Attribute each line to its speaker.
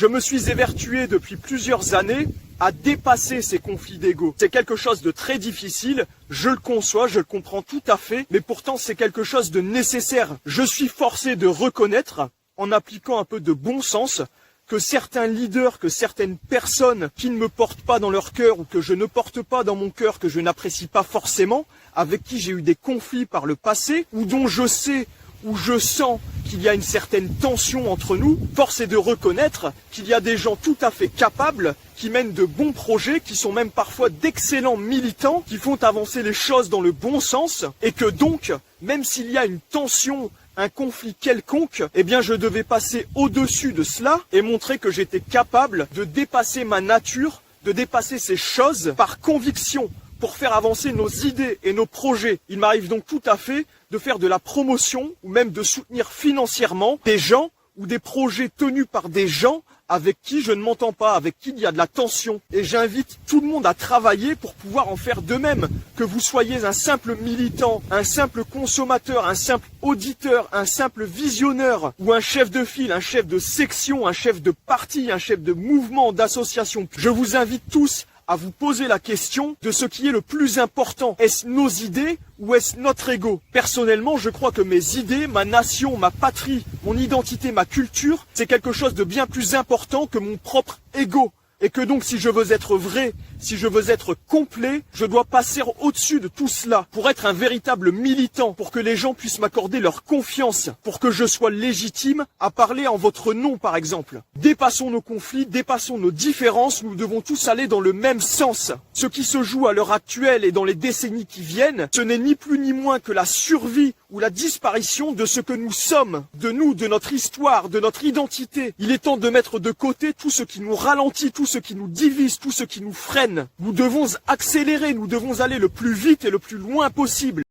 Speaker 1: Je me suis évertué depuis plusieurs années à dépasser ces conflits d'ego. C'est quelque chose de très difficile, je le conçois, je le comprends tout à fait, mais pourtant c'est quelque chose de nécessaire. Je suis forcé de reconnaître, en appliquant un peu de bon sens, que certains leaders, que certaines personnes qui ne me portent pas dans leur cœur ou que je ne porte pas dans mon cœur, que je n'apprécie pas forcément, avec qui j'ai eu des conflits par le passé, ou dont je sais où je sens qu'il y a une certaine tension entre nous, force est de reconnaître qu'il y a des gens tout à fait capables, qui mènent de bons projets, qui sont même parfois d'excellents militants, qui font avancer les choses dans le bon sens, et que donc, même s'il y a une tension, un conflit quelconque, eh bien je devais passer au-dessus de cela et montrer que j'étais capable de dépasser ma nature, de dépasser ces choses par conviction, pour faire avancer nos idées et nos projets. Il m'arrive donc tout à fait de faire de la promotion ou même de soutenir financièrement des gens ou des projets tenus par des gens avec qui je ne m'entends pas, avec qui il y a de la tension. Et j'invite tout le monde à travailler pour pouvoir en faire de même. Que vous soyez un simple militant, un simple consommateur, un simple auditeur, un simple visionneur, ou un chef de file, un chef de section, un chef de parti, un chef de mouvement, d'association. Je vous invite tous à vous poser la question de ce qui est le plus important. Est-ce nos idées ou est-ce notre ego? Personnellement, je crois que mes idées, ma nation, ma patrie, mon identité, ma culture, c'est quelque chose de bien plus important que mon propre ego. Et que donc si je veux être vrai, si je veux être complet, je dois passer au-dessus de tout cela pour être un véritable militant, pour que les gens puissent m'accorder leur confiance, pour que je sois légitime à parler en votre nom par exemple. Dépassons nos conflits, dépassons nos différences, nous devons tous aller dans le même sens. Ce qui se joue à l'heure actuelle et dans les décennies qui viennent, ce n'est ni plus ni moins que la survie ou la disparition de ce que nous sommes, de nous, de notre histoire, de notre identité. Il est temps de mettre de côté tout ce qui nous ralentit, tout ce qui nous divise, tout ce qui nous freine. Nous devons accélérer, nous devons aller le plus vite et le plus loin possible.